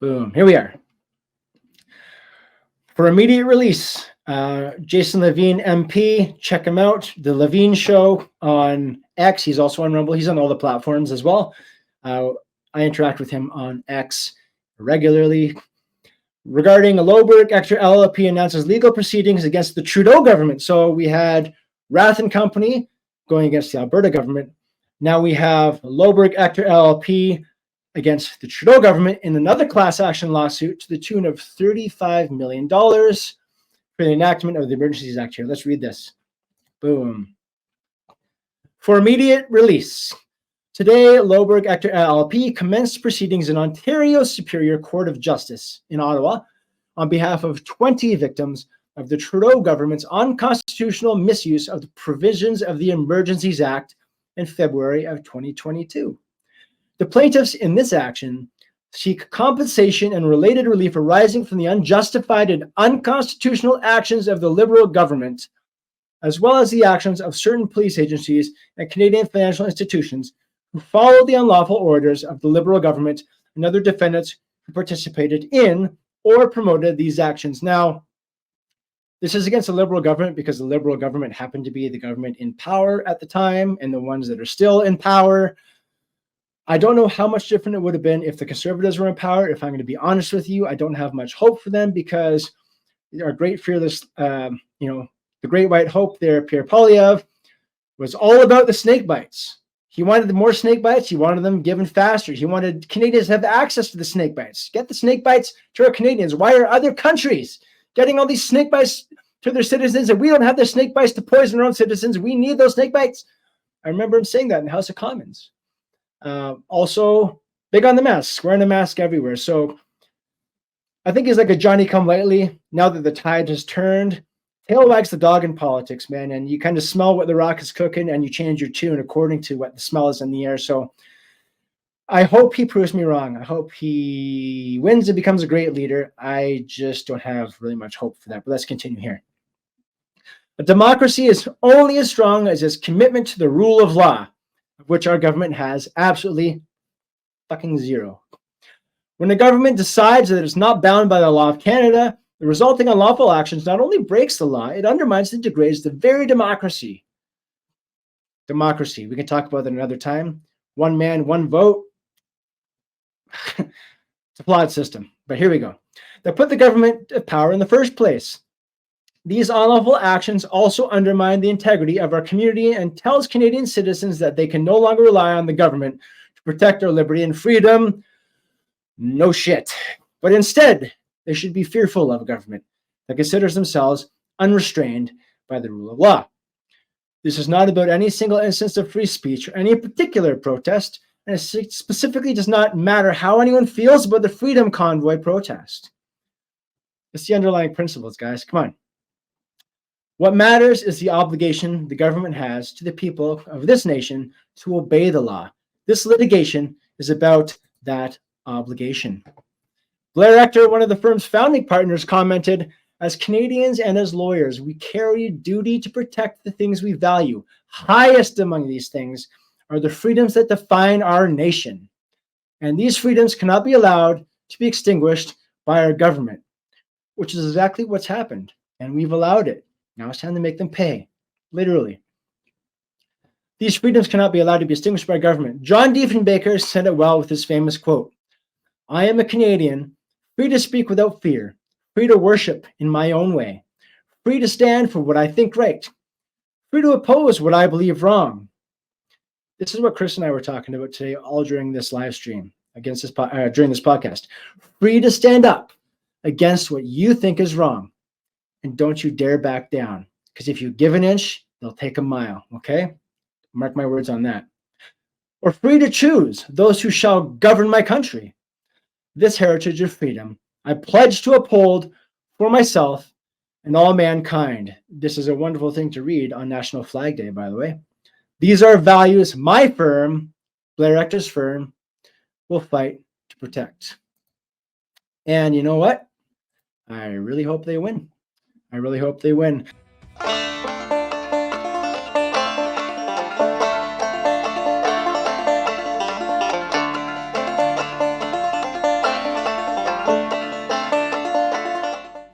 Boom. Here we are. For immediate release, Jason Levine, MP, check him out. The Levine Show on X. He's also on Rumble. He's on all the platforms as well. I interact with him on X regularly. Regarding Lohberg, Ector LLP announces legal proceedings against the Trudeau government. So we had Rath and Company going against the Alberta government. Now we have Lohberg, Ector LLP against the Trudeau government in another class action lawsuit to the tune of $35 million for the enactment of the Emergencies Act here. Let's read this. Boom. For immediate release. Today, Lohberg Ector LLP commenced proceedings in Ontario Superior Court of Justice in Ottawa on behalf of 20 victims of the Trudeau government's unconstitutional misuse of the provisions of the Emergencies Act in February of 2022. The plaintiffs in this action seek compensation and related relief arising from the unjustified and unconstitutional actions of the Liberal government, as well as the actions of certain police agencies and Canadian financial institutions who followed the unlawful orders of the Liberal government and other defendants who participated in or promoted these actions. Now, this is against the Liberal government because the Liberal government happened to be the government in power at the time and the ones that are still in power. I don't know how much different it would have been if the Conservatives were in power. If I'm going to be honest with you, I don't have much hope for them because our great fearless, the great white hope there, Pierre Poilievre, was all about the snake bites. He wanted more snake bites. He wanted them given faster. He wanted Canadians to have access to the snake bites. Get the snake bites to our Canadians. Why are other countries getting all these snake bites to their citizens and we don't have the snake bites to poison our own citizens? We need those snake bites. I remember him saying that in the House of Commons. Also, big on the mask, wearing a mask everywhere. So I think he's like a Johnny come lately. Now that the tide has turned, tail wags the dog in politics, man. And you kind of smell what the rock is cooking and you change your tune according to what the smell is in the air. So I hope he proves me wrong. I hope he wins and becomes a great leader. I just don't have really much hope for that. But let's continue here. A democracy is only as strong as its commitment to the rule of law, of which our government has absolutely fucking zero. When the government decides that it's not bound by the law of Canada, the resulting unlawful actions not only breaks the law, it undermines and degrades the very democracy. Democracy, we can talk about that another time. One man, one vote. It's a flawed system, but here we go. That put the government of power in the first place. These unlawful actions also undermine the integrity of our community and tells Canadian citizens that they can no longer rely on the government to protect their liberty and freedom. No shit. But instead, they should be fearful of a government that considers themselves unrestrained by the rule of law. This is not about any single instance of free speech or any particular protest, and it specifically does not matter how anyone feels about the Freedom Convoy protest. It's the underlying principles, guys. Come on. What matters is the obligation the government has to the people of this nation to obey the law. This litigation is about that obligation. Blair Ector, one of the firm's founding partners, commented, "As Canadians and as lawyers, we carry a duty to protect the things we value. Highest among these things are the freedoms that define our nation. And these freedoms cannot be allowed to be extinguished by our government," which is exactly what's happened. And we've allowed it. Now it's time to make them pay, literally. These freedoms cannot be allowed to be extinguished by government. John Diefenbaker said it well with his famous quote, "I am a Canadian, free to speak without fear, free to worship in my own way, free to stand for what I think right, free to oppose what I believe wrong." This is what Chris and I were talking about today, all during this live stream, against this during this podcast. Free to stand up against what you think is wrong. And don't you dare back down, because if you give an inch, they'll take a mile, okay? Mark my words on that. Or free to choose those who shall govern my country. This heritage of freedom I pledge to uphold for myself and all mankind. This is a wonderful thing to read on National Flag Day, by the way. These are values my firm, Blair Ector's firm, will fight to protect. And you know what? I really hope they win. I really hope they win.